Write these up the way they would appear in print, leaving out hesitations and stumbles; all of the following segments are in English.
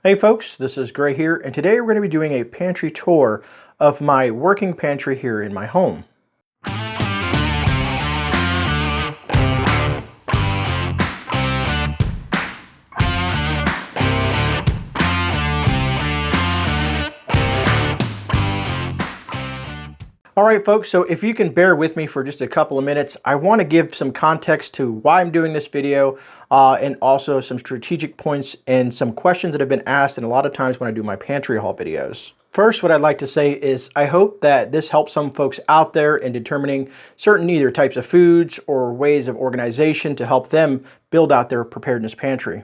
Hey folks, this is Grey here, and today we're going to be doing a pantry tour of my working pantry here in my home. Alright folks, so if you can bear with me for just a couple of minutes, I want to give some context to why I'm doing this video and also some strategic points and some questions that have been asked and a lot of times when I do my pantry haul videos. First, what I'd like to say is I hope that this helps some folks out there in determining certain either types of foods or ways of organization to help them build out their preparedness pantry.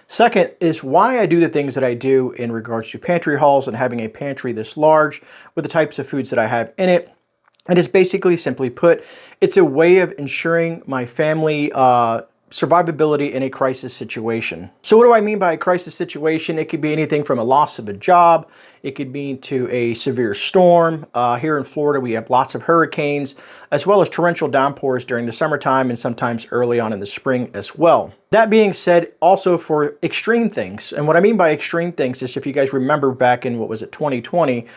Second is why I do the things that I do in regards to pantry hauls and having a pantry this large with the types of foods that I have in it. And it's basically, simply put, it's a way of ensuring my family survivability in a crisis situation. So what do I mean by a crisis situation? It could be anything from a loss of a job. It could mean to a severe storm. Here in Florida, we have lots of hurricanes, as well as torrential downpours during the summertime and sometimes early on in the spring as well. That being said, also for extreme things. And what I mean by extreme things is if you guys remember back in, 2020,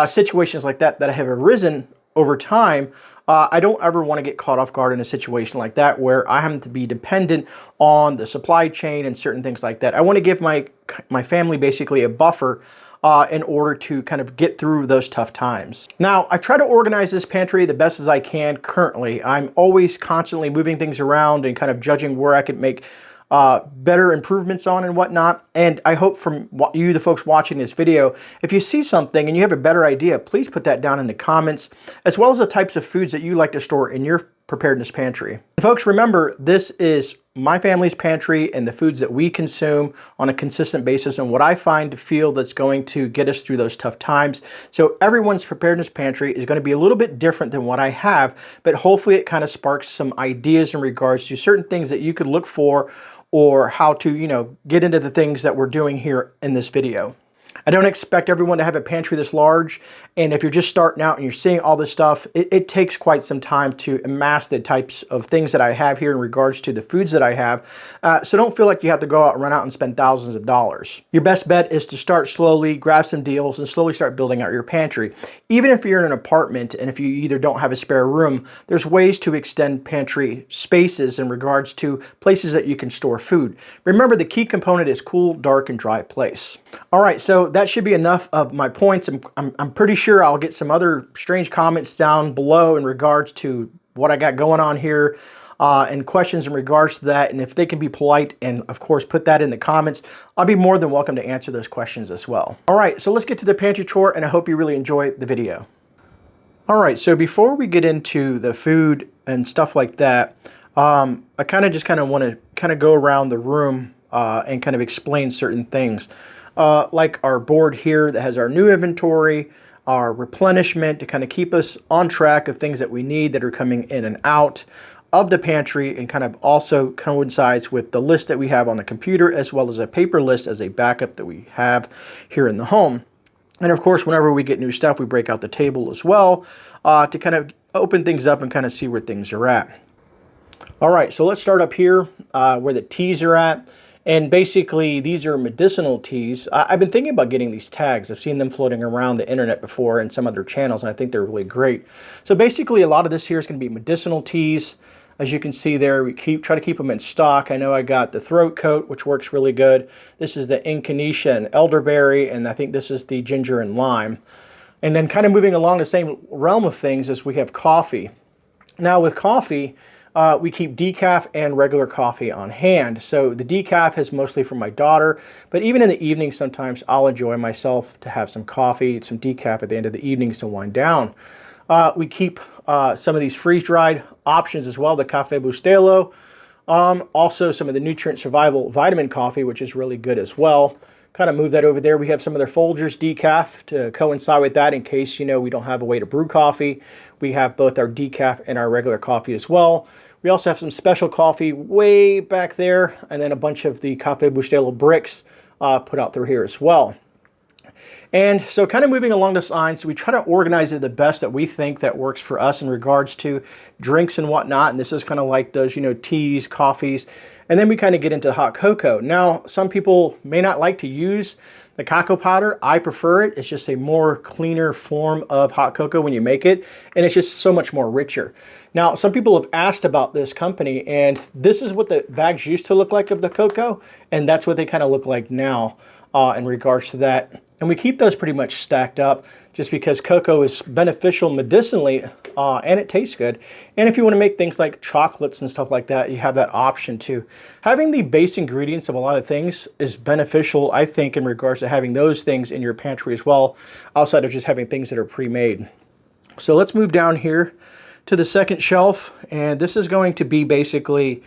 situations like that have arisen over time. I don't ever want to get caught off guard in a situation like that where I have to be dependent on the supply chain and certain things like that. I want to give my family basically a buffer in order to kind of get through those tough times. Now, I try to organize this pantry the best as I can currently. I'm always constantly moving things around and kind of judging where I could make better improvements on and whatnot. And I hope from you, the folks watching this video, if you see something and you have a better idea, please put that down in the comments, as well as the types of foods that you like to store in your preparedness pantry. And folks, remember, this is my family's pantry and the foods that we consume on a consistent basis and what I find to feel that's going to get us through those tough times. So everyone's preparedness pantry is going to be a little bit different than what I have, but hopefully it kind of sparks some ideas in regards to certain things that you could look for or how to, get into the things that we're doing here in this video. I don't expect everyone to have a pantry this large, and if you're just starting out and you're seeing all this stuff, it takes quite some time to amass the types of things that I have here in regards to the foods that I have. So don't feel like you have to go out and run out and spend thousands of dollars. Your best bet is to start slowly, grab some deals, and slowly start building out your pantry. Even if you're in an apartment and if you either don't have a spare room, there's ways to extend pantry spaces in regards to places that you can store food. Remember, the key component is cool, dark, and dry place. All right, so that should be enough of my points. I'm pretty sure I'll get some other strange comments down below in regards to what I got going on here and questions in regards to that. And if they can be polite and, of course, put that in the comments, I'll be more than welcome to answer those questions as well. All right, so let's get to the pantry tour, and I hope you really enjoy the video. All right, so before we get into the food and stuff like that, I just want to go around the room and kind of explain certain things. Like our board here that has our new inventory, our replenishment to kind of keep us on track of things that we need that are coming in and out of the pantry, and kind of also coincides with the list that we have on the computer, as well as a paper list as a backup that we have here in the home. And of course, whenever we get new stuff, we break out the table as well to kind of open things up and kind of see where things are at. All right, so let's start up here where the teas are at. And basically, these are medicinal teas. I've been thinking about getting these tags. I've seen them floating around the internet before in some other channels, and I think they're really great. So basically, a lot of this here is going to be medicinal teas. As you can see there, we try to keep them in stock. I know I got the throat coat, which works really good. This is the echinacea and elderberry, and I think this is the ginger and lime. And then kind of moving along the same realm of things as we have coffee. Now with coffee, we keep decaf and regular coffee on hand. So the decaf is mostly for my daughter, but even in the evening, sometimes I'll enjoy myself to have some coffee, some decaf at the end of the evenings to wind down. We keep some of these freeze-dried options as well, the Café Bustelo. Also some of the Nutrient Survival Vitamin Coffee, which is really good as well. Kind of move that over there. We have some of their Folgers decaf to coincide with that in case, we don't have a way to brew coffee. We have both our decaf and our regular coffee as well. We also have some special coffee way back there, and then a bunch of the Café Bustelo bricks put out through here as well. And so kind of moving along those lines, we try to organize it the best that we think that works for us in regards to drinks and whatnot. And this is kind of like those, teas, coffees. And then we kind of get into hot cocoa. Now, some people may not like to use the cocoa powder. I prefer it. It's just a more cleaner form of hot cocoa when you make it, and it's just so much more richer. Now, some people have asked about this company, and this is what the bags used to look like of the cocoa, and that's what they kind of look like now in regards to that. And we keep those pretty much stacked up just because cocoa is beneficial medicinally, and it tastes good. And if you want to make things like chocolates and stuff like that, you have that option too. Having the base ingredients of a lot of things is beneficial, I think, in regards to having those things in your pantry as well, outside of just having things that are pre-made. So let's move down here to the second shelf, and this is going to be basically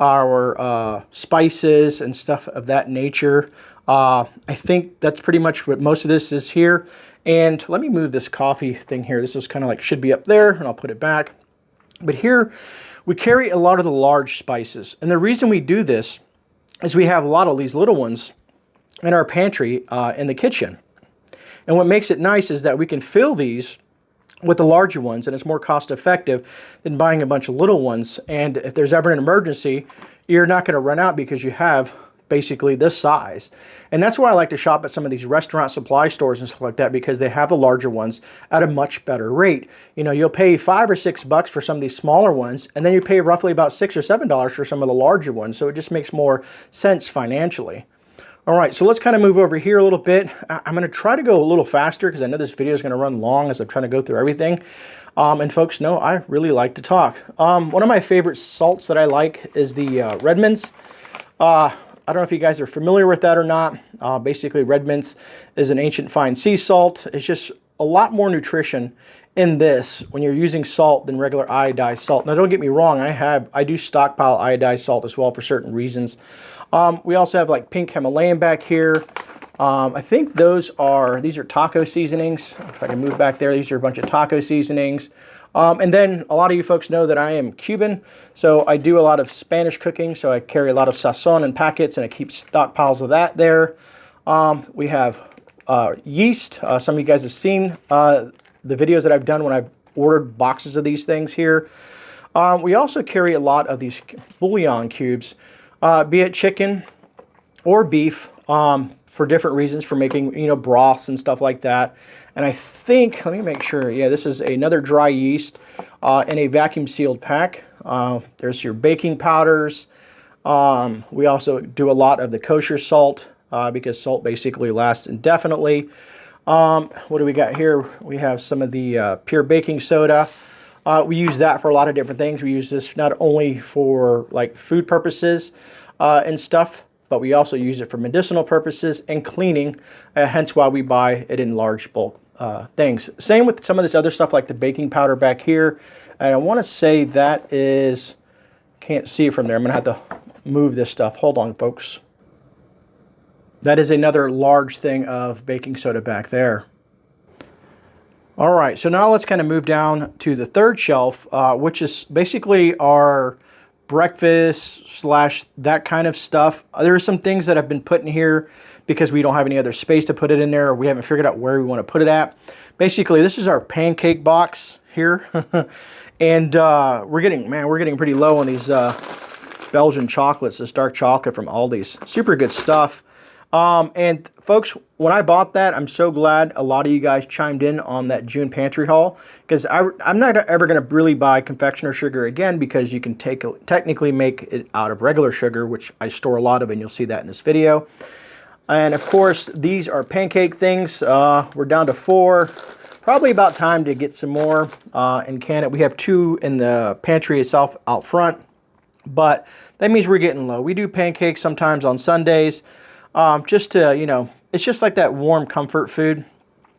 our spices and stuff of that nature. I think that's pretty much what most of this is here. And let me move this coffee thing here. This is kind of like should be up there, and I'll put it back. But here we carry a lot of the large spices. And the reason we do this is we have a lot of these little ones in our pantry in the kitchen. And what makes it nice is that we can fill these with the larger ones, and it's more cost effective than buying a bunch of little ones. And if there's ever an emergency, you're not going to run out because you have basically this size. And that's why I like to shop at some of these restaurant supply stores and stuff like that, because they have the larger ones at a much better rate. You know, you'll pay $5 or $6 for some of these smaller ones, and then you pay roughly about $6 or $7 for some of the larger ones. So it just makes more sense financially. All right, so let's kind of move over here a little bit. I'm going to try to go a little faster because I know this video is going to run long as I'm trying to go through everything. And folks know I really like to talk. One of my favorite salts that I like is the red mints. I don't know if you guys are familiar with that or not. Basically, red mints is an ancient fine sea salt. It's just a lot more nutrition in this when you're using salt than regular iodized salt. Now, don't get me wrong. I do stockpile iodized salt as well for certain reasons. We also have like pink Himalayan back here. I think these are taco seasonings. If I can move back there, these are a bunch of taco seasonings. And then a lot of you folks know that I am Cuban, so I do a lot of Spanish cooking, so I carry a lot of sazon in packets, and I keep stockpiles of that there. We have yeast. Some of you guys have seen the videos that I've done when I've ordered boxes of these things here. We also carry a lot of these bouillon cubes, be it chicken or beef, for different reasons, for making, you know, broths and stuff like that. And I think, let me make sure, yeah, this is another dry yeast in a vacuum sealed pack. There's your baking powders. We also do a lot of the kosher salt because salt basically lasts indefinitely. What do we got here? We have some of the pure baking soda. We use that for a lot of different things. We use this not only for like food purposes and stuff, but we also use it for medicinal purposes and cleaning, hence why we buy it in large bulk things. Same with some of this other stuff like the baking powder back here. And I want to say that is, can't see it from there. I'm going to have to move this stuff. Hold on, folks. That is another large thing of baking soda back there. All right, so now let's kind of move down to the third shelf, which is basically our breakfast / that kind of stuff. There are some things that have been put in here because we don't have any other space to put it in there, or we haven't figured out where we want to put it at. Basically, this is our pancake box here. And we're getting pretty low on these Belgian chocolates, this dark chocolate from Aldi's. Super good stuff. And folks, when I bought that, I'm so glad a lot of you guys chimed in on that June pantry haul, because I'm not ever going to really buy confectioner sugar again, because you can technically make it out of regular sugar, which I store a lot of, and you'll see that in this video. And of course, these are pancake things. We're down to 4. Probably about time to get some more and can it. We have 2 in the pantry itself out front, but that means we're getting low. We do pancakes sometimes on Sundays, just to, you know, it's just like that warm comfort food.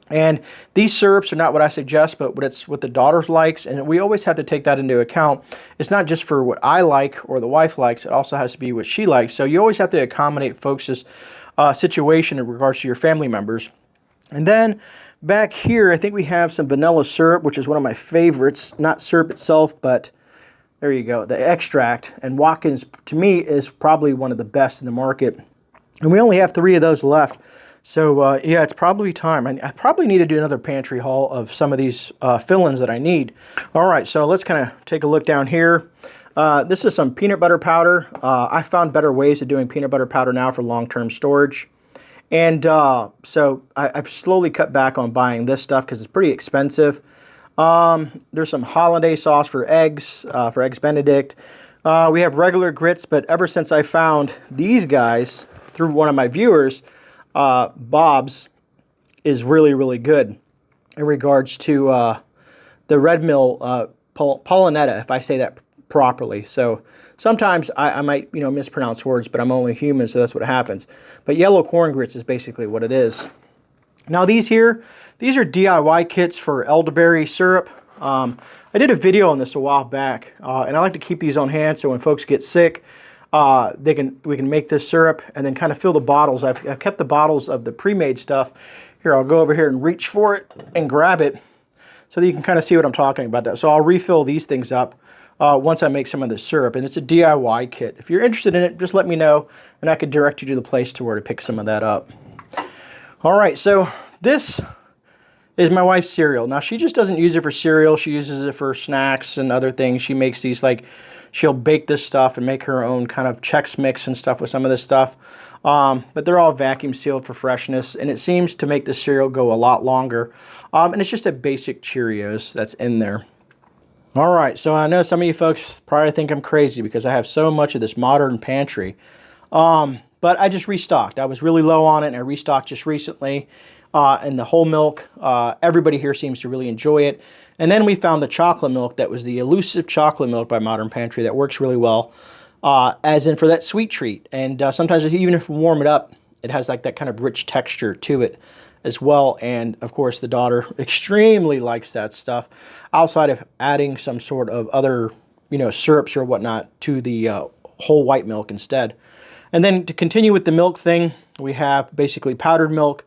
And these syrups are not what I suggest, but what the daughter likes, and we always have to take that into account. It's not just for what I like or the wife likes, it also has to be what she likes. So you always have to accommodate folks' situation in regards to your family members. And then back here, I think we have some vanilla syrup, which is one of my favorites. Not syrup itself, but there you go, the extract. And Watkins, to me, is probably one of the best in the market. And we only have 3 of those left. So, yeah, it's probably time. I probably need to do another pantry haul of some of these fill-ins that I need. All right, so let's kind of take a look down here. This is some peanut butter powder. I found better ways of doing peanut butter powder now for long-term storage. And so I've slowly cut back on buying this stuff because it's pretty expensive. There's some hollandaise sauce for Eggs Benedict. We have regular grits, but ever since I found these guys through one of my viewers, Bob's is really, really good in regards to the red mill pollinetta, if I say that properly. So sometimes I might, mispronounce words, but I'm only human, so that's what happens. But yellow corn grits is basically what it is. Now these are DIY kits for elderberry syrup. I did a video on this a while back, and I like to keep these on hand so when folks get sick, we can make this syrup and then kind of fill the bottles. I've kept the bottles of the pre-made stuff. Here, I'll go over here and reach for it and grab it so that you can kind of see what I'm talking about. So I'll refill these things up once I make some of this syrup, and it's a DIY kit. If you're interested in it, just let me know, and I can direct you to the place to where to pick some of that up. All right, so this is my wife's cereal. Now, she just doesn't use it for cereal. She uses it for snacks and other things. She makes these, she'll bake this stuff and make her own kind of Chex Mix and stuff with some of this stuff. But they're all vacuum sealed for freshness, and it seems to make the cereal go a lot longer. And it's just a basic Cheerios that's in there. All right, so I know some of you folks probably think I'm crazy because I have so much of this modern pantry. But I just restocked. I was really low on it, and I restocked just recently. And the whole milk, everybody here seems to really enjoy it. And then we found the chocolate milk that was the elusive chocolate milk by Modern Pantry that works really well, as in for that sweet treat. And sometimes even if we warm it up, it has like that kind of rich texture to it as well. And of course, the daughter extremely likes that stuff, outside of adding some sort of other, syrups or whatnot to the whole white milk instead. And then to continue with the milk thing, we have basically powdered milk.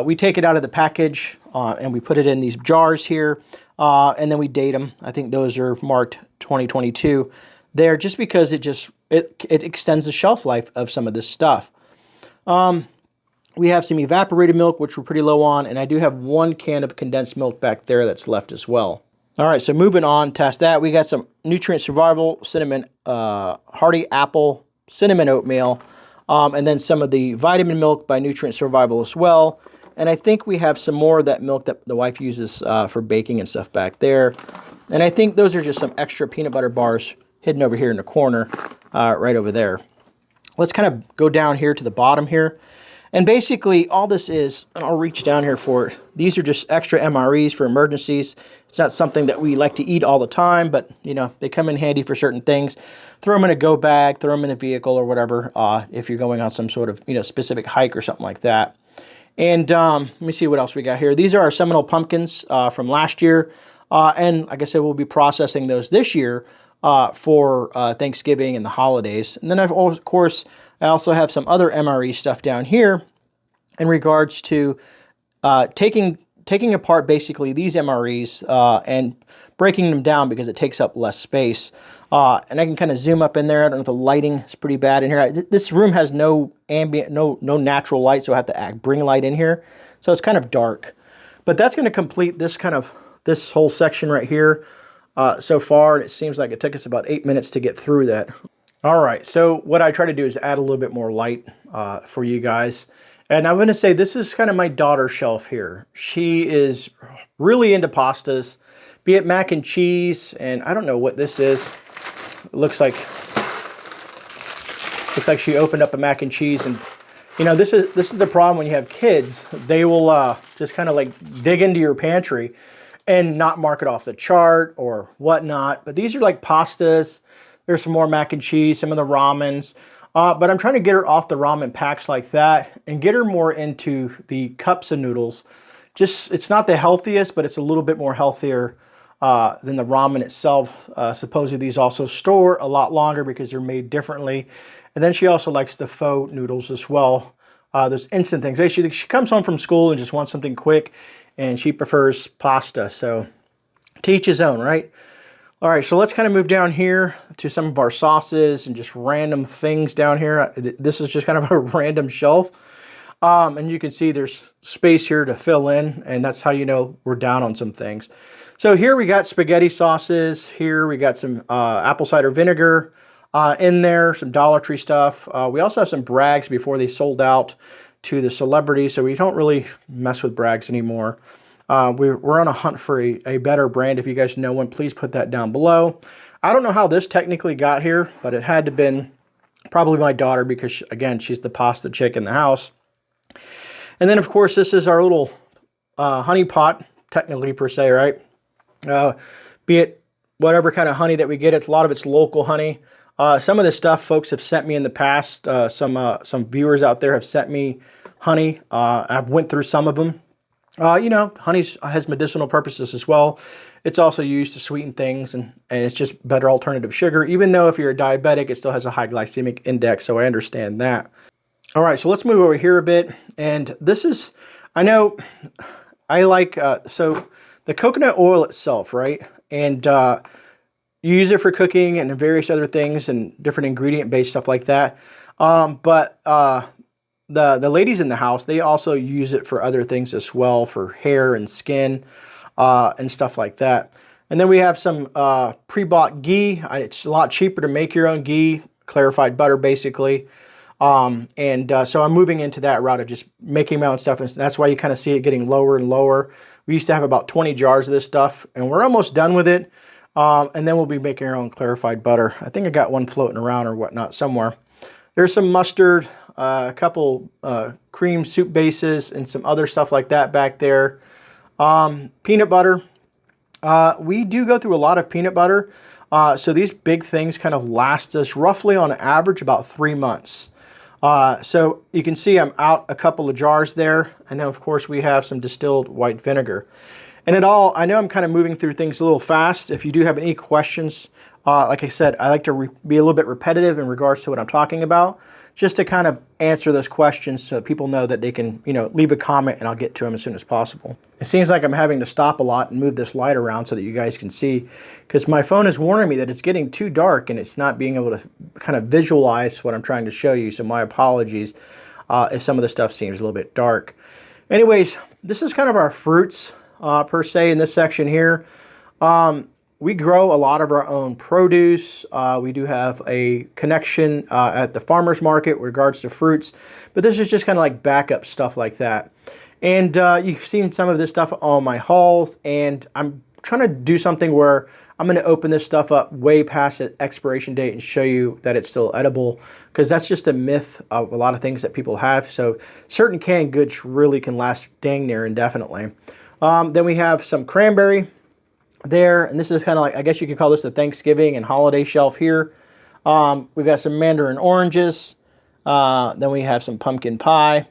We take it out of the package and we put it in these jars here, and then we date them. I think those are marked 2022 there, just because it extends the shelf life of some of this stuff. We have some evaporated milk, which we're pretty low on, and I do have 1 can of condensed milk back there that's left as well. All right, so moving on past that, we got some Nutrient Survival Cinnamon Hearty Apple Cinnamon Oatmeal, and then some of the vitamin milk by Nutrient Survival as well. And I think we have some more of that milk that the wife uses for baking and stuff back there. And I think those are just some extra peanut butter bars hidden over here in the corner, right over there. Let's kind of go down here to the bottom here. And basically all this is, and I'll reach down here for it, these are just extra MREs for emergencies. It's not something that we like to eat all the time, but they come in handy for certain things. Throw them in a go bag, throw them in a vehicle or whatever, if you're going on some sort of specific hike or something like that. And let me see what else we got here. These are our Seminole pumpkins from last year, and like I said, we'll be processing those this year for Thanksgiving and the holidays. And then of course I also have some other MRE stuff down here in regards to taking apart basically these MREs and breaking them down because it takes up less space. And I can kind of zoom up in there. I don't know if the lighting is pretty bad in here. This room has no ambient, no natural light, so I have to bring light in here. So it's kind of dark. But that's going to complete this whole section right here so far. And it seems like it took us about 8 minutes to get through that. All right, so what I try to do is add a little bit more light for you guys. And I'm going to say this is kind of my daughter's shelf here. She is really into pastas, be it mac and cheese, and I don't know what this is. It looks like she opened up a mac and cheese, and this is the problem when you have kids. They will just kind of like dig into your pantry and not mark it off the chart or whatnot. But these are like pastas. There's some more mac and cheese, some of the ramens. But I'm trying to get her off the ramen packs like that and get her more into the cups of noodles. It's not the healthiest, but it's a little bit more healthier than the ramen itself. Supposedly these also store a lot longer because they're made differently. And then she also likes the faux noodles as well. Those instant things. Basically, she comes home from school and just wants something quick, and she prefers pasta. So to each his own, right? All right, so let's kind of move down here to some of our sauces and just random things down here. This is just kind of a random shelf. And you can see there's space here to fill in, and that's how we're down on some things. So here we got spaghetti sauces. Here we got some apple cider vinegar in there, some Dollar Tree stuff. We also have some Bragg's before they sold out to the celebrities, so we don't really mess with Bragg's anymore. We're on a hunt for a better brand. If you guys know one, please put that down below. I don't know how this technically got here, but it had to have been probably my daughter because, again, she's the pasta chick in the house. And then, of course, this is our little honey pot, technically per se, right? Be it whatever kind of honey that we get. A lot of it's local honey. Some of this stuff folks have sent me in the past. Some viewers out there have sent me honey. I've went through some of them. You know, honey has medicinal purposes as well. It's also used to sweeten things, and it's just better alternative sugar. Even though if you're a diabetic, it still has a high glycemic index, so I understand that. All right, so let's move over here a bit. And this is, I know, I like, so the coconut oil itself, right? And you use it for cooking and various other things and different ingredient-based stuff like that. But the ladies in the house, they also use it for other things as well, for hair and skin and stuff like that. And then we have some pre-bought ghee. It's a lot cheaper to make your own ghee, clarified butter basically. So I'm moving into that route of just making my own stuff, and that's why you kind of see it getting lower and lower. We used to have about 20 jars of this stuff, and we're almost done with it. And then we'll be making our own clarified butter. I think I got one floating around or whatnot somewhere. There's some mustard, a couple cream soup bases, and some other stuff like that back there. Peanut butter. We do go through a lot of peanut butter. So these big things kind of last us roughly on average about 3 months. So you can see I'm out a couple of jars there. And then of course we have some distilled white vinegar. And it all, I know I'm kind of moving through things a little fast. If you do have any questions, like I said, I like to be a little bit repetitive in regards to what I'm talking about, just to kind of answer those questions so people know that they can, you know, leave a comment and I'll get to them as soon as possible. It seems like I'm having to stop a lot and move this light around so that you guys can see, because my phone is warning me that it's getting too dark and it's not being able to kind of visualize what I'm trying to show you. So my apologies if some of the stuff seems a little bit dark. Anyways, this is kind of our fruits per se in this section here. We grow a lot of our own produce. We do have a connection at the farmer's market with regards to fruits, but this is just kind of like backup stuff like that. And you've seen some of this stuff on my hauls, and I'm trying to do something where I'm going to open this stuff up way past the expiration date and show you that it's still edible, because that's just a myth of a lot of things that people have. So certain canned goods really can last dang near indefinitely. Then we have some cranberry there, and this is kind of like, I guess you could call this the Thanksgiving and holiday shelf here. We've got some mandarin oranges. Then we have some pumpkin pie.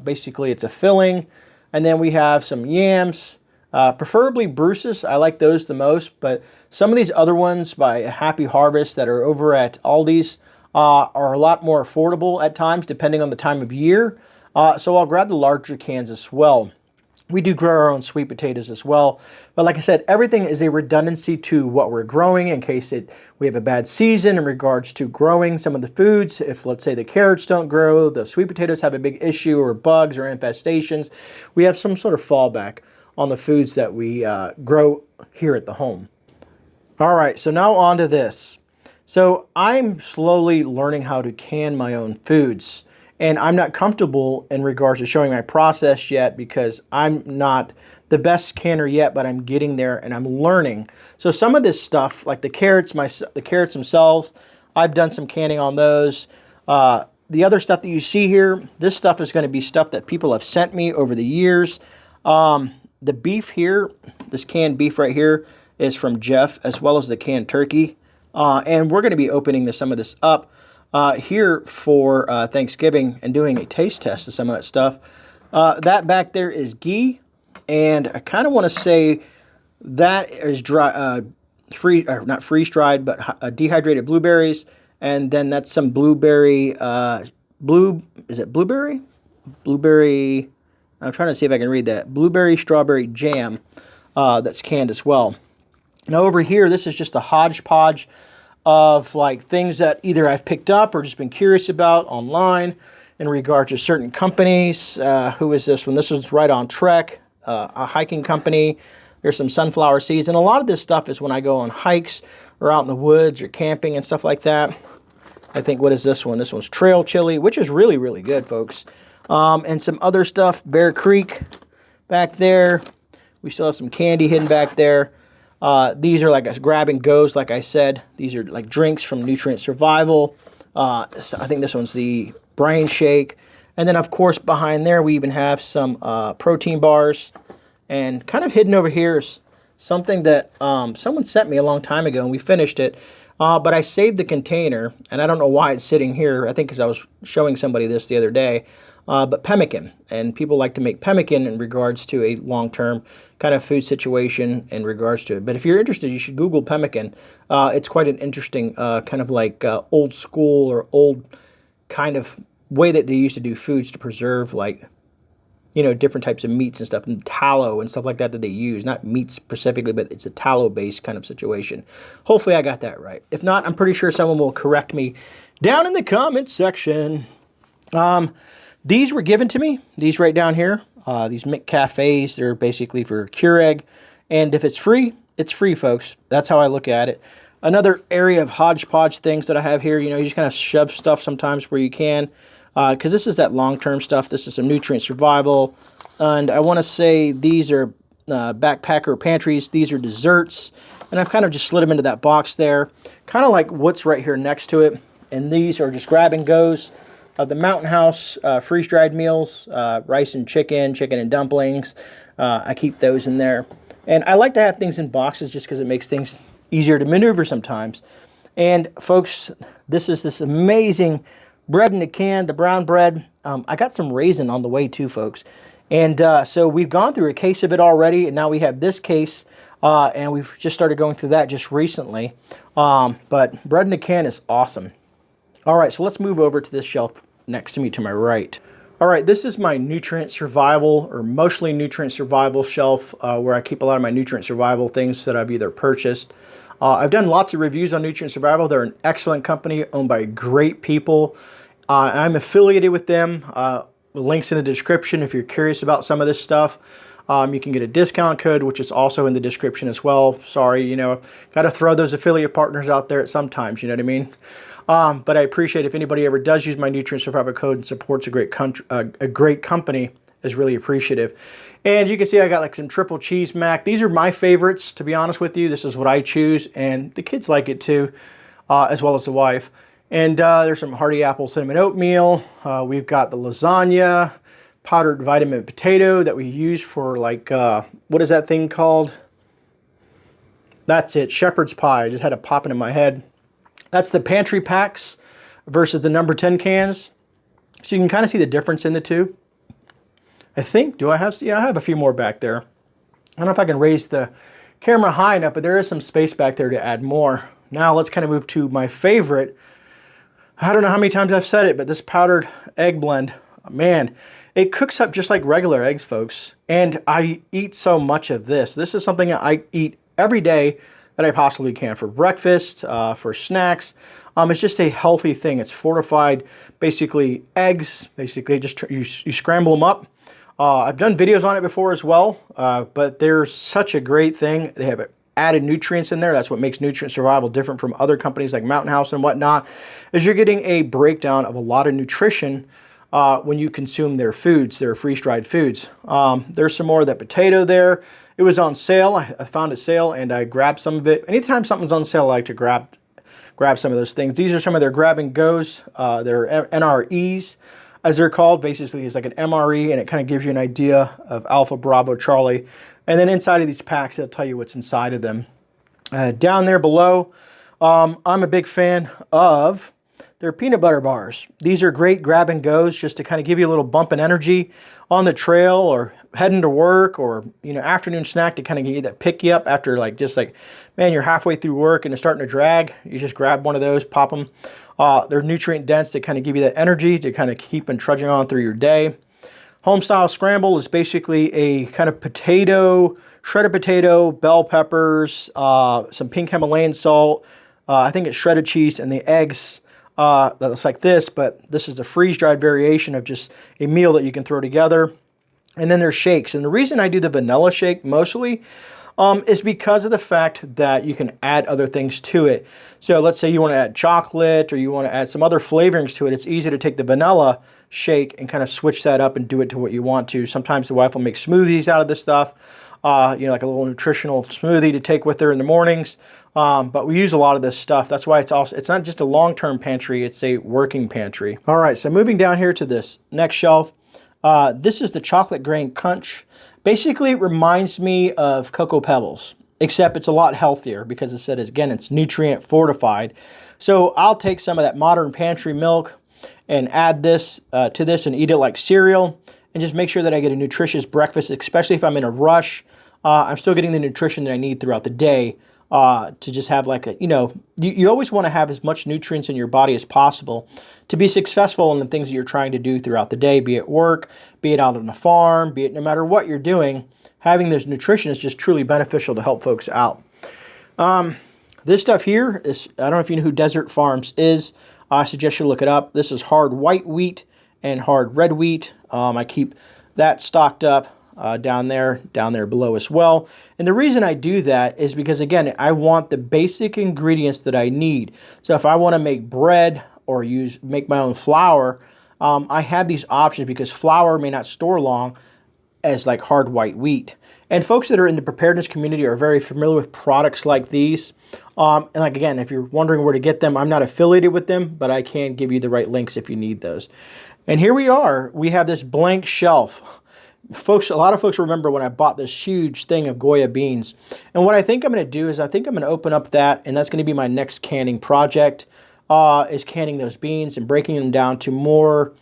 Basically, it's a filling. And then we have some yams, preferably Bruce's. I like those the most, but some of these other ones by Happy Harvest that are over at Aldi's are a lot more affordable at times, depending on the time of year. So I'll grab the larger cans as well. We do grow our own sweet potatoes as well. But like I said, everything is a redundancy to what we're growing in case we have a bad season in regards to growing some of the foods. If, let's say, the carrots don't grow, the sweet potatoes have a big issue, or bugs or infestations, we have some sort of fallback on the foods that we grow here at the home. All right, so now on to this. So I'm slowly learning how to can my own foods. And I'm not comfortable in regards to showing my process yet because I'm not the best canner yet, but I'm getting there and I'm learning. So some of this stuff, like the carrots themselves, I've done some canning on those. The other stuff that you see here, this stuff is going to be stuff that people have sent me over the years. The beef here, this canned beef right here, is from Jeff, as well as the canned turkey. And we're going to be opening some of this up here for Thanksgiving and doing a taste test of some of that stuff. That back there is ghee, and I kind of want to say that is dry, not freeze dried, but dehydrated blueberries, and then that's some blueberry, is it blueberry? Blueberry, I'm trying to see if I can read that. Blueberry strawberry jam that's canned as well. Now over here, this is just a hodgepodge of like things that either I've picked up or just been curious about online in regard to certain companies. Who is this one? This is Right on Trek, a hiking company There's some sunflower seeds, and a lot of this stuff is when I go on hikes or out in the woods or camping and stuff like that. I think, what is this one? This one's trail chili, which is really, really good, folks. And some other stuff, Bear Creek back there. We still have some candy hidden back there. These are like a grab and goes, like I said. These are like drinks from Nutrient Survival. So I think this one's the brain shake. And then, of course, behind there, we even have some protein bars. And kind of hidden over here is something that someone sent me a long time ago, and we finished it. But I saved the container, and I don't know why it's sitting here. I think because I was showing somebody this the other day. But pemmican, and people like to make pemmican in regards to a long-term kind of food situation in regards to it. But if you're interested, you should Google pemmican. It's quite an interesting kind of like old school or old kind of way that they used to do foods to preserve, like, you know, different types of meats and stuff, and tallow and stuff like that they use. Not meat specifically, but it's a tallow-based kind of situation. Hopefully I got that right. If not, I'm pretty sure someone will correct me down in the comment section. These were given to me, these right down here, these McCafes. They're basically for Keurig, and if it's free, folks. That's how I look at it. Another area of hodgepodge things that I have here, you know, you just kind of shove stuff sometimes where you can, because this is that long-term stuff. This is some Nutrient Survival, and I want to say these are backpacker pantries. These are desserts, and I've kind of just slid them into that box there, kind of like what's right here next to it, and these are just grab and goes. The Mountain House freeze-dried meals, rice and chicken and dumplings. I keep those in there. And I like to have things in boxes just because it makes things easier to maneuver sometimes. And folks, this is this amazing bread in a can, the brown bread. I got some raisin on the way too, folks. And so we've gone through a case of it already, and now we have this case, and we've just started going through that just recently. But bread in a can is awesome. All right, so let's move over to this shelf next to me to my right. All right, this is my Nutrient Survival, or mostly Nutrient Survival shelf, where I keep a lot of my Nutrient Survival things that I've either purchased. I've done lots of reviews on Nutrient Survival. They're an excellent company owned by great people. I'm affiliated with them. The link's in the description if you're curious about some of this stuff. You can get a discount code, which is also in the description as well. Sorry, you know, got to throw those affiliate partners out there at sometimes, you know what I mean? But I appreciate if anybody ever does use my Nutrient Survival code and supports a great company, is really appreciative. And you can see I got like some triple cheese mac. These are my favorites, to be honest with you. This is what I choose, and the kids like it too, as well as the wife. And there's some hearty apple cinnamon oatmeal. We've got the lasagna, powdered vitamin potato that we use for like, what is that thing called? That's it, shepherd's pie. I just had it popping in my head. That's the Pantry packs versus the number 10 cans. So you can kind of see the difference in the two. I think, do I have, yeah, I have a few more back there. I don't know if I can raise the camera high enough, but there is some space back there to add more. Now let's kind of move to my favorite. I don't know how many times I've said it, but this powdered egg blend, man, it cooks up just like regular eggs, folks. And I eat so much of this. This is something I eat every day that I possibly can, for breakfast, for snacks. It's just a healthy thing. It's fortified, basically eggs. Basically, just you scramble them up. I've done videos on it before as well, but they're such a great thing. They have added nutrients in there. That's what makes Nutrient Survival different from other companies like Mountain House and whatnot, is you're getting a breakdown of a lot of nutrition when you consume their foods, their freeze-dried foods. There's some more of that potato there. It was on sale. I found a sale and I grabbed some of it. Anytime something's on sale, I like to grab some of those things. These are some of their grab and goes. Their NREs, as they're called. Basically, it's like an MRE, and it kind of gives you an idea of Alpha, Bravo, Charlie. And then inside of these packs, they'll tell you what's inside of them. Down there below, I'm a big fan of their peanut butter bars. These are great grab and goes just to kind of give you a little bump in energy on the trail or heading to work, or, you know, afternoon snack to kind of get you that pick you up after man, you're halfway through work and it's starting to drag. You just grab one of those, pop them. They're nutrient dense. They kind of give you that energy to kind of keep and trudging on through your day. Homestyle Scramble is basically a kind of potato, shredded potato, bell peppers, some pink Himalayan salt. I think it's shredded cheese and the eggs. That looks like this, but this is the freeze-dried variation of just a meal that you can throw together. And then there's shakes. And the reason I do the vanilla shake mostly is because of the fact that you can add other things to it. So let's say you want to add chocolate or you want to add some other flavorings to it. It's easy to take the vanilla shake and kind of switch that up and do it to what you want to. Sometimes the wife will make smoothies out of this stuff, you know, like a little nutritional smoothie to take with her in the mornings. But we use a lot of this stuff. That's why it's not just a long-term pantry, it's a working pantry. All right, so moving down here to this next shelf, this is the chocolate grain crunch. Basically, it reminds me of Cocoa Pebbles, except it's a lot healthier because it said, again, it's nutrient fortified. So I'll take some of that modern pantry milk and add this to this and eat it like cereal and just make sure that I get a nutritious breakfast, especially if I'm in a rush. I'm still getting the nutrition that I need throughout the day to just have like a, you know, you always want to have as much nutrients in your body as possible to be successful in the things that you're trying to do throughout the day, be it work, be it out on the farm, be it no matter what you're doing, having this nutrition is just truly beneficial to help folks out. This stuff here is, I don't know if you know who Desert Farms is. I suggest you look it up. This is hard white wheat and hard red wheat. I keep that stocked up down there below as well. And the reason I do that is because, again, I want the basic ingredients that I need. So if I want to make bread or make my own flour, I have these options because flour may not store long as like hard white wheat. And folks that are in the preparedness community are very familiar with products like these. And like, again, if you're wondering where to get them, I'm not affiliated with them, but I can give you the right links if you need those. And here we are. We have this blank shelf. Folks, a lot of folks remember when I bought this huge thing of Goya beans. And what I think I'm going to do is I think I'm going to open up that, and that's going to be my next canning project, is canning those beans and breaking them down to more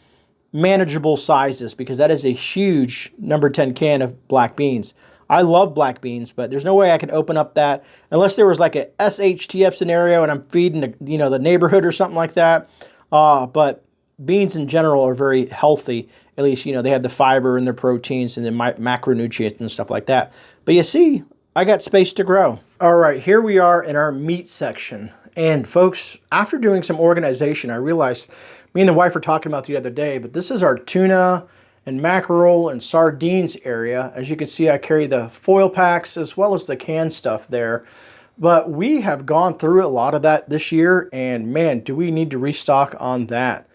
manageable sizes, because that is a huge number 10 can of black beans. I love black beans, but there's no way I could open up that unless there was like a SHTF scenario and I'm feeding the neighborhood or something like that. But beans in general are very healthy. At least, they have the fiber and the proteins and the macronutrients and stuff like that. But you see, I got space to grow. All right, here we are in our meat section. And folks, after doing some organization, I realized, me and the wife were talking about the other day, but this is our tuna and mackerel and sardines area. As you can see, I carry the foil packs as well as the canned stuff there. But we have gone through a lot of that this year, and man, do we need to restock on that.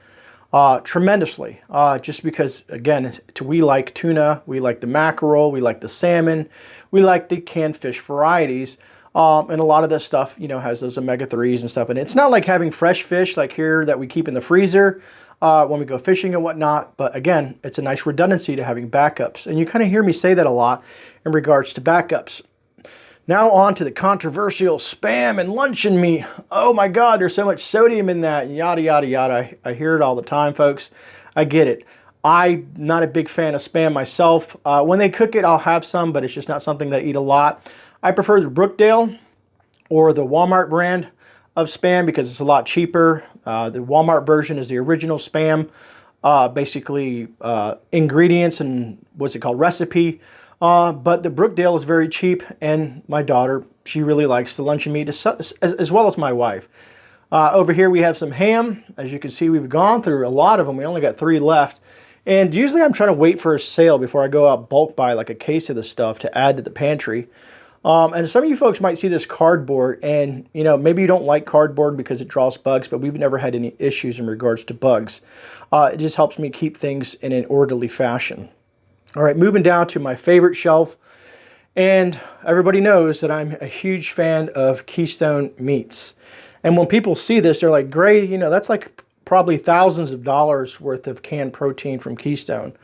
Tremendously, just because, again, we like tuna, we like the mackerel, we like the salmon, we like the canned fish varieties, and a lot of this stuff, has those omega-3s and stuff, and it's not like having fresh fish like here that we keep in the freezer when we go fishing and whatnot, but again, it's a nice redundancy to having backups, and you kind of hear me say that a lot in regards to backups. Now on to the controversial Spam and luncheon meat. Oh my God, there's so much sodium in that, and yada, yada, yada. I hear it all the time, folks. I get it. I'm not a big fan of Spam myself. When they cook it, I'll have some, but it's just not something that I eat a lot. I prefer the Brookdale or the Walmart brand of Spam because it's a lot cheaper. The Walmart version is the original Spam, basically ingredients and what's it called, recipe. But the Brookdale is very cheap, and my daughter, she really likes the luncheon meat as well as my wife. Over here we have some ham. As you can see, we've gone through a lot of them. We only got 3 left. And usually I'm trying to wait for a sale before I go out bulk buy like a case of the stuff to add to the pantry. And some of you folks might see this cardboard, and maybe you don't like cardboard because it draws bugs, but we've never had any issues in regards to bugs. It just helps me keep things in an orderly fashion. All right, moving down to my favorite shelf, and everybody knows that I'm a huge fan of Keystone meats. And when people see this, they're like, Grey, that's like probably thousands of dollars worth of canned protein from Keystone.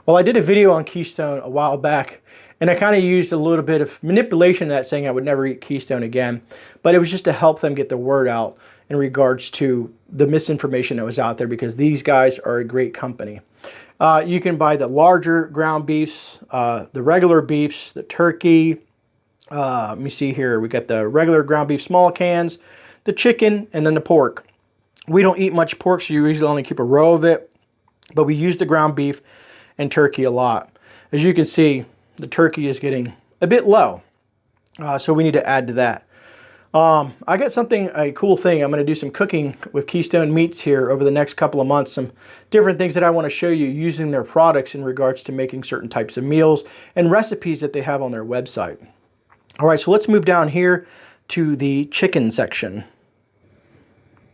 Well, I did a video on Keystone a while back, and I kind of used a little bit of manipulation in that, saying I would never eat Keystone again. But it was just to help them get the word out in regards to the misinformation that was out there, because these guys are a great company. You can buy the larger ground beefs, the regular beefs, the turkey. Let me see here. We got the regular ground beef small cans, the chicken, and then the pork. We don't eat much pork, so you usually only keep a row of it. But we use the ground beef and turkey a lot. As you can see, the turkey is getting a bit low. So we need to add to that. I got a cool thing. I'm going to do some cooking with Keystone Meats here over the next couple of months. Some different things that I want to show you using their products in regards to making certain types of meals and recipes that they have on their website. All right, so let's move down here to the chicken section.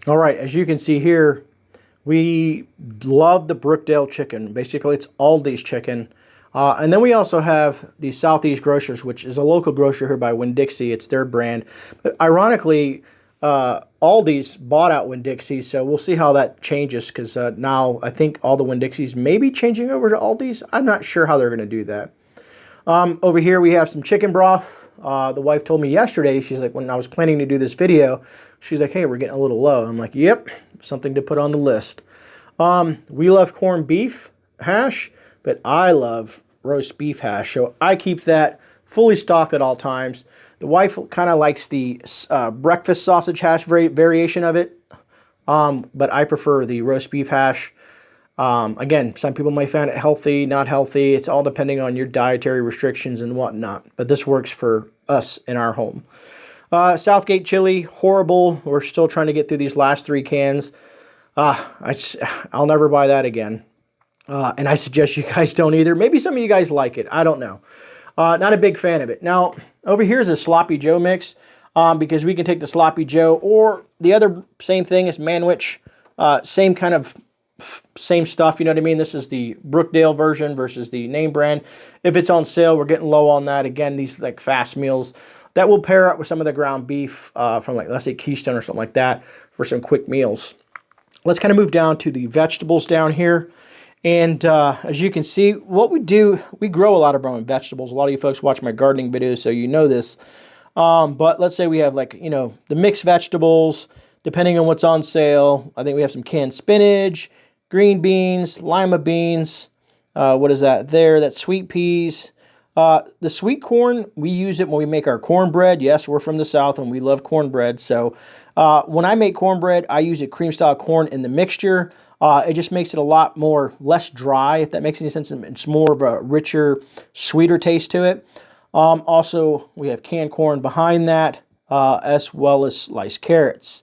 All right, as you can see here, we love the Brookdale chicken. Basically, it's Aldi's chicken. And then we also have the Southeast Grocers, which is a local grocer here by Winn-Dixie. It's their brand. But ironically, Aldi's bought out Winn-Dixie, so we'll see how that changes, because now I think all the Winn-Dixies may be changing over to Aldi's. I'm not sure how they're going to do that. Over here we have some chicken broth. The wife told me yesterday, she's like, when I was planning to do this video, she's like, hey, we're getting a little low. I'm like, yep, something to put on the list. We love corned beef hash, but I love roast beef hash, so I keep that fully stocked at all times. The wife kind of likes the breakfast sausage hash variation of it, but I prefer the roast beef hash. Again, some people might find it healthy, not healthy. It's all depending on your dietary restrictions and whatnot, but this works for us in our home. Southgate chili, horrible. We're still trying to get through these last 3 cans. I'll never buy that again. And I suggest you guys don't either. Maybe some of you guys like it. I don't know. Not a big fan of it. Now, over here is a Sloppy Joe mix, because we can take the Sloppy Joe or the other same thing as Manwich. Same kind of, same stuff, you know what I mean? This is the Brookdale version versus the name brand. If it's on sale, we're getting low on that. Again, these like fast meals that will pair up with some of the ground beef from, like, let's say Keystone or something like that for some quick meals. Let's kind of move down to the vegetables down here. And as you can see, what we do, we grow a lot of our own vegetables. A lot of you folks watch my gardening videos, so you know this. But let's say we have, like, you know, the mixed vegetables, depending on what's on sale. I think we have some canned spinach, green beans, lima beans. What is that there? That's sweet peas. The sweet corn, we use it when we make our cornbread. Yes, we're from the South and we love cornbread. So when I make cornbread, I use a cream style corn in the mixture. It just makes it a lot more, less dry, if that makes any sense. It's more of a richer, sweeter taste to it. Also, we have canned corn behind that, as well as sliced carrots.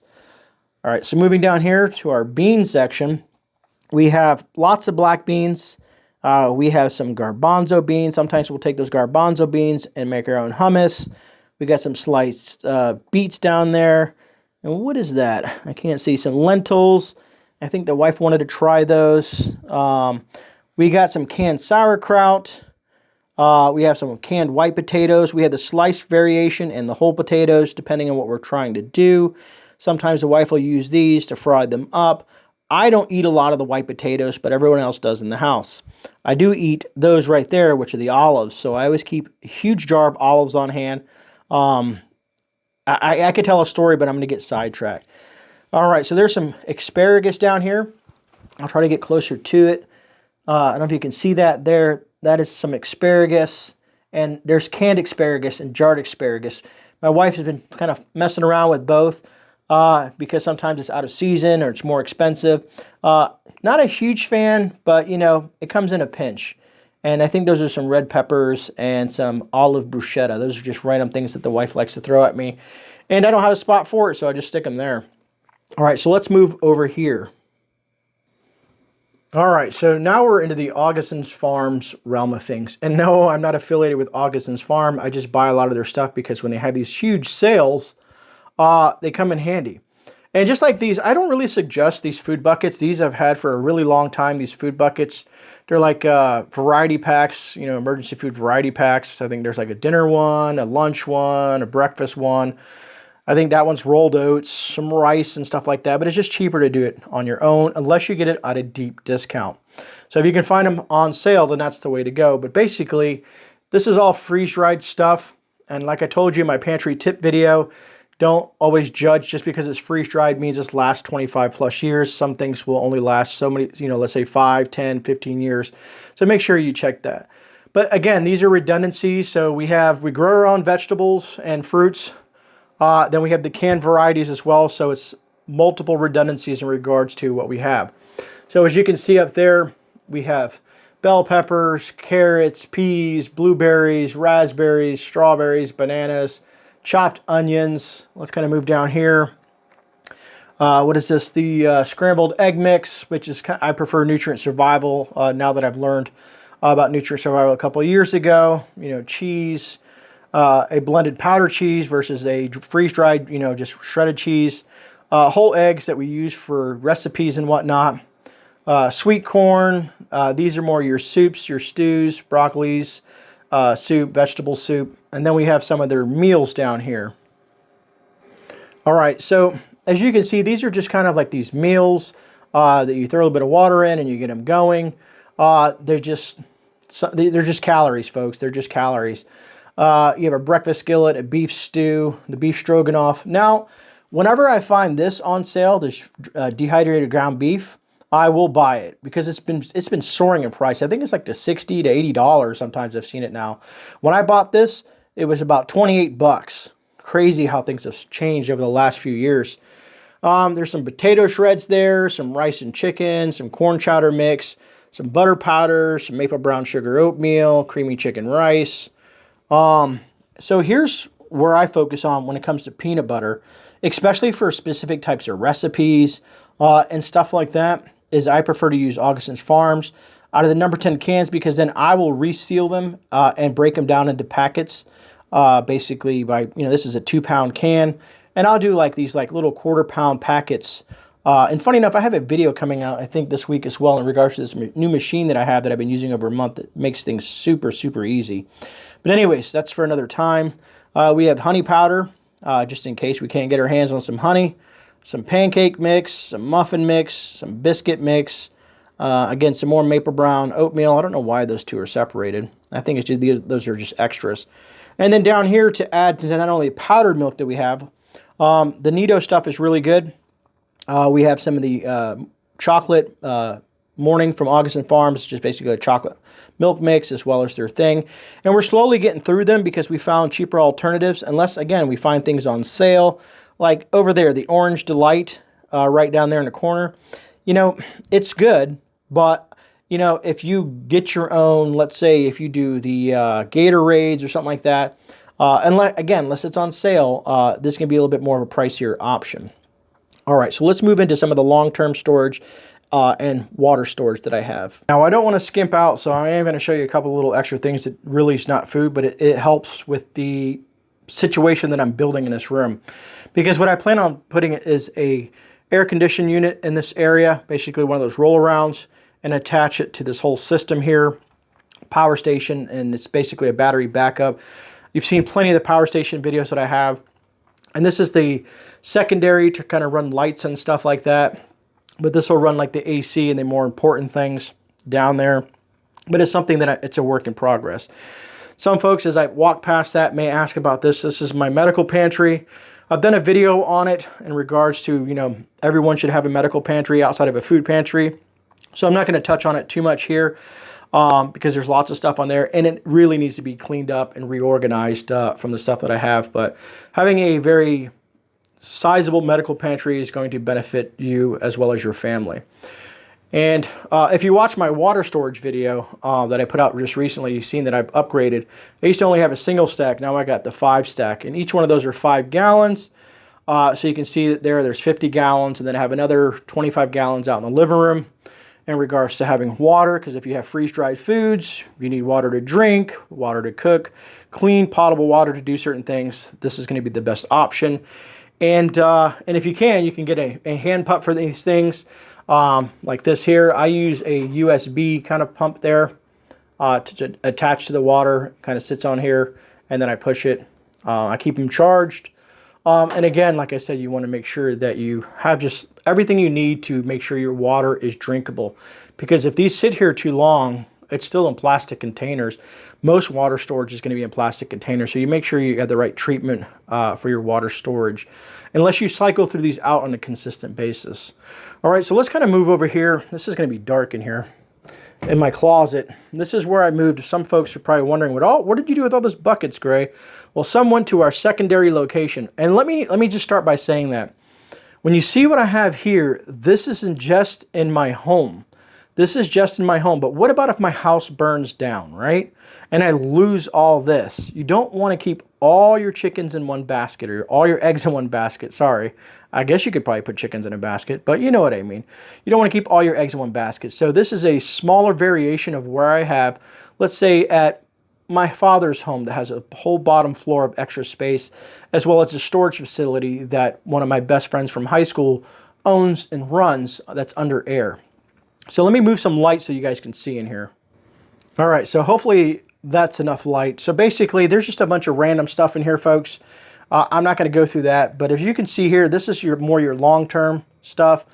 All right, so moving down here to our bean section, we have lots of black beans. We have some garbanzo beans. Sometimes we'll take those garbanzo beans and make our own hummus. We got some sliced beets down there. And what is that? I can't see. Some lentils. I think the wife wanted to try those. We got some canned sauerkraut. We have some canned white potatoes. We have the sliced variation and the whole potatoes, depending on what we're trying to do. Sometimes the wife will use these to fry them up. I don't eat a lot of the white potatoes, but everyone else does in the house. I do eat those right there, which are the olives. So I always keep a huge jar of olives on hand. I could tell a story, but I'm going to get sidetracked. All right, so there's some asparagus down here. I'll try to get closer to it. I don't know if you can see that there. That is some asparagus. And there's canned asparagus and jarred asparagus. My wife has been kind of messing around with both because sometimes it's out of season or it's more expensive. Not a huge fan, but, you know, it comes in a pinch. And I think those are some red peppers and some olive bruschetta. Those are just random things that the wife likes to throw at me. And I don't have a spot for it, so I just stick them there. All right, so let's move over here. All right, so now we're into the Augustins Farms realm of things. And no, I'm not affiliated with Augustins Farm. I just buy a lot of their stuff because when they have these huge sales, they come in handy. And just like these, I don't really suggest these food buckets. These I've had for a really long time, these food buckets. They're like variety packs, you know, emergency food variety packs. I think there's like a dinner one, a lunch one, a breakfast one. I think that one's rolled oats, some rice and stuff like that, but it's just cheaper to do it on your own unless you get it at a deep discount. So if you can find them on sale, then that's the way to go. But basically, this is all freeze-dried stuff. And like I told you in my pantry tip video, don't always judge just because it's freeze-dried means it's lasts 25 plus years. Some things will only last so many, you know, let's say 5, 10, 15 years. So make sure you check that. But again, these are redundancies. So we grow our own vegetables and fruits. Then we have the canned varieties as well, so it's multiple redundancies in regards to what we have. So as you can see up there, we have bell peppers, carrots, peas, blueberries, raspberries, strawberries, bananas, chopped onions. Let's kind of move down here. What is this? The scrambled egg mix, which is, I prefer nutrient survival now that I've learned about nutrient survival a couple of years ago. You know, cheese. a blended powder cheese versus a freeze-dried, you know, just shredded cheese. Whole eggs that we use for recipes and whatnot. Sweet corn. These are more your soups, your stews, broccolis, soup, vegetable soup. And then we have some of their meals down here. All right, so as you can see, these are just kind of like these meals that you throw a little bit of water in and you get them going. They're just calories, folks. They're just calories. You have a breakfast skillet, a beef stew, the beef stroganoff. Now, whenever I find this on sale, this dehydrated ground beef, I will buy it because it's been soaring in price. I think it's like to $60 to $80. Sometimes I've seen it now. When I bought this, it was about 28 bucks. Crazy how things have changed over the last few years. There's some potato shreds there, some rice and chicken, some corn chowder mix, some butter powder, some maple brown sugar oatmeal, creamy chicken rice. So here's where I focus on when it comes to peanut butter, especially for specific types of recipes and stuff like that, is I prefer to use Augustins Farms out of the number 10 cans because then I will reseal them and break them down into packets. Basically by, you know, this is a 2-pound can, and I'll do like these like little 1/4 pound packets. And funny enough, I have a video coming out, I think this week as well, in regards to this new machine that I have that I've been using over a month that makes things super, super easy. But anyways, that's for another time. We have honey powder, just in case we can't get our hands on some honey, some pancake mix, some muffin mix, some biscuit mix. Again, some more maple brown oatmeal. I don't know why those two are separated. I think it's just those are just extras. And then down here to add to not only powdered milk that we have, the Nido stuff is really good. We have some of the chocolate morning from Augustins Farms, just basically a chocolate milk mix as well as their thing. And we're slowly getting through them because we found cheaper alternatives, unless, again, we find things on sale. Like over there, the Orange Delight right down there in the corner. You know, it's good, but you know, if you get your own, let's say if you do the Gatorades or something like that, again, unless it's on sale, this can be a little bit more of a pricier option. All right, so let's move into some of the long-term storage and water storage that I have. Now, I don't want to skimp out, so I am going to show you a couple little extra things that really is not food, but it helps with the situation that I'm building in this room. Because what I plan on putting is a air conditioning unit in this area, basically one of those roll-arounds, and attach it to this whole system here, power station, and it's basically a battery backup. You've seen plenty of the power station videos that I have, and this is the secondary to kind of run lights and stuff like that, but this will run like the AC and the more important things down there, but it's something that it's a work in progress. Some folks, as I walk past that, may ask about this. This is my medical pantry. I've done a video on it in regards to, you know, everyone should have a medical pantry outside of a food pantry. So I'm not going to touch on it too much here because there's lots of stuff on there, and it really needs to be cleaned up and reorganized from the stuff that I have. But having a very sizable medical pantry is going to benefit you as well as your family. And if you watch my water storage video that I put out just recently, you've seen that I've upgraded. I used to only have a single stack. Now I got the 5 stack, and each one of those are 5 gallons. So you can see that there's 50 gallons, and then I have another 25 gallons out in the living room in regards to having water, because if you have freeze-dried foods, you need water to drink, water to cook, clean, potable water to do certain things. This is going to be the best option. And if you can get a hand pump for these things, like this here. I use a USB kind of pump there to attach to the water. Kind of sits on here, and then I push it. I keep them charged. And again, like I said, you want to make sure that you have just everything you need to make sure your water is drinkable. Because if these sit here too long, it's still in plastic containers. Most water storage is going to be in plastic containers. So you make sure you have the right treatment for your water storage, unless you cycle through these out on a consistent basis. All right, so let's kind of move over here. This is going to be dark in here in my closet. This is where I moved. Some folks are probably wondering, what did you do with all those buckets, Gray? Well, some went to our secondary location. And let me just start by saying that when you see what I have here, this isn't just in my home. This is just in my home. But what about if my house burns down, right? And I lose all this. You don't want to keep all your chickens in one basket, or all your eggs in one basket. Sorry. I guess you could probably put chickens in a basket, but you know what I mean. You don't want to keep all your eggs in one basket. So this is a smaller variation of where I have, let's say at my father's home that has a whole bottom floor of extra space, as well as a storage facility that one of my best friends from high school owns and runs that's under air. So let me move some light so you guys can see in here. All right, so hopefully that's enough light. So basically, there's just a bunch of random stuff in here, folks. I'm not going to go through that, but as you can see here, this is your long-term stuff.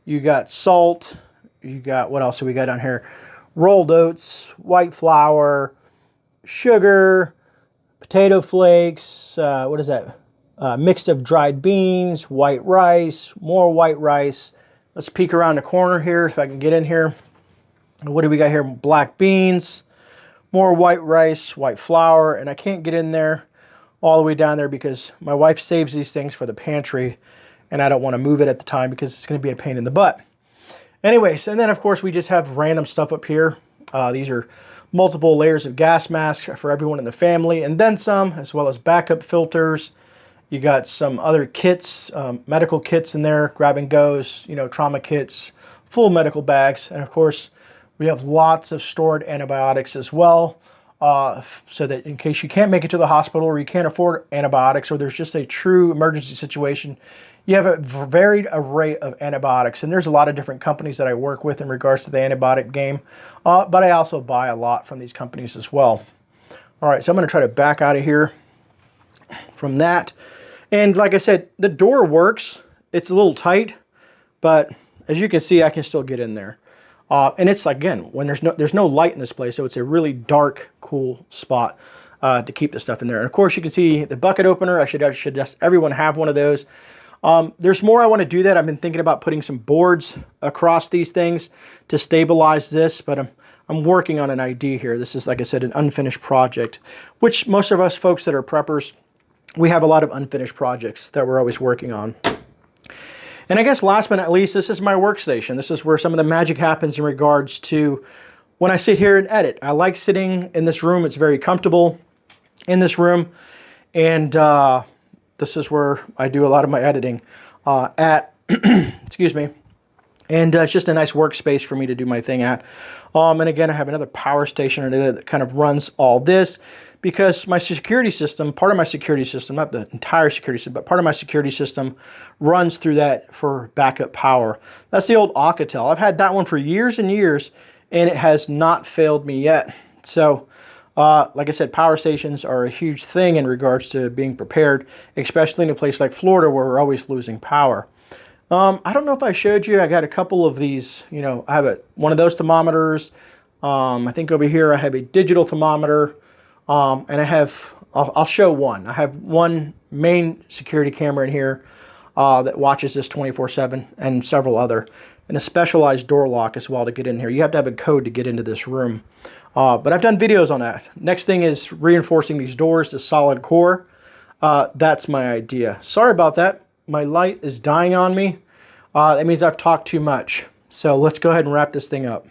You got salt. You got, what else do we got on here? Rolled oats, white flour, sugar, potato flakes. What is that? Mixed of dried beans, white rice, more white rice. Let's peek around the corner here if I can get in here. What do we got here? Black beans, more white rice, white flour, and I can't get in there all the way down there because my wife saves these things for the pantry and I don't want to move it at the time because it's going to be a pain in the butt. Anyways, and then of course we just have random stuff up here. These are multiple layers of gas masks for everyone in the family and then some, as well as backup filters. You got some other kits, medical kits in there, grab and goes, you know, trauma kits, full medical bags, and of course we have lots of stored antibiotics as well, so that in case you can't make it to the hospital or you can't afford antibiotics or there's just a true emergency situation, you have a varied array of antibiotics. And there's a lot of different companies that I work with in regards to the antibiotic game, but I also buy a lot from these companies as well. All right, so I'm going to try to back out of here from that. And like I said, the door works. It's a little tight, but as you can see, I can still get in there. And it's, again, when there's no light in this place, so it's a really dark, cool spot to keep the stuff in there. And of course, you can see the bucket opener. I should just everyone have one of those. There's more I want to do that. I've been thinking about putting some boards across these things to stabilize this, but I'm working on an idea here. This is, like I said, an unfinished project, which most of us folks that are preppers, we have a lot of unfinished projects that we're always working on. And I guess last but not least, this is my workstation. This is where some of the magic happens in regards to when I sit here and edit. I like sitting in this room. It's very comfortable in this room. And this is where I do a lot of my editing excuse me. And it's just a nice workspace for me to do my thing at. And again, I have another power station that kind of runs all this, because my security system, part of my security system, not the entire security system, but part of my security system runs through that for backup power. That's the old Alcatel. I've had that one for years and years, and it has not failed me yet. So, like I said, power stations are a huge thing in regards to being prepared, especially in a place like Florida where we're always losing power. I don't know if I showed you, I got a couple of these, you know, I have one of those thermometers. I think over here I have a digital thermometer. And I have, I'll show one. I have one main security camera in here that watches this 24/7 and several other. And a specialized door lock as well to get in here. You have to have a code to get into this room. But I've done videos on that. Next thing is reinforcing these doors to solid core. That's my idea. Sorry about that. My light is dying on me. That means I've talked too much. So let's go ahead and wrap this thing up.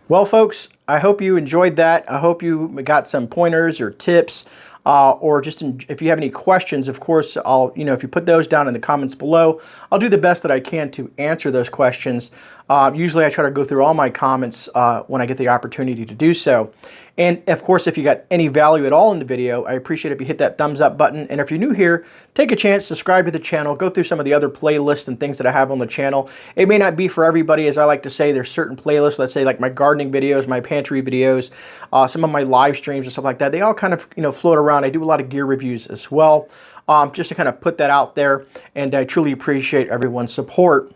Well, folks, I hope you enjoyed that. I hope you got some pointers or tips, or just if you have any questions, of course, if you put those down in the comments below, I'll do the best that I can to answer those questions. Usually I try to go through all my comments when I get the opportunity to do so. And of course, if you got any value at all in the video, I appreciate if you hit that thumbs up button. And if you're new here, take a chance, subscribe to the channel, go through some of the other playlists and things that I have on the channel. It may not be for everybody, as I like to say. There's certain playlists, let's say like my gardening videos, my pantry videos, some of my live streams and stuff like that. They all kind of, float around. I do a lot of gear reviews as well, just to kind of put that out there. And I truly appreciate everyone's support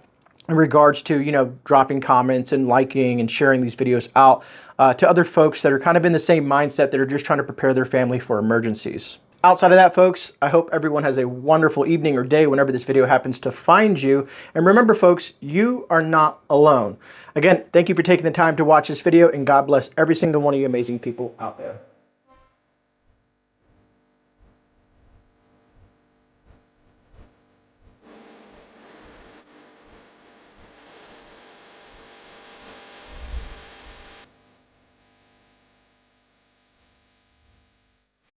in regards to, dropping comments and liking and sharing these videos out to other folks that are kind of in the same mindset, that are just trying to prepare their family for emergencies. Outside of that, folks, I hope everyone has a wonderful evening or day whenever this video happens to find you. And remember, folks, you are not alone. Again, thank you for taking the time to watch this video, and God bless every single one of you amazing people out there.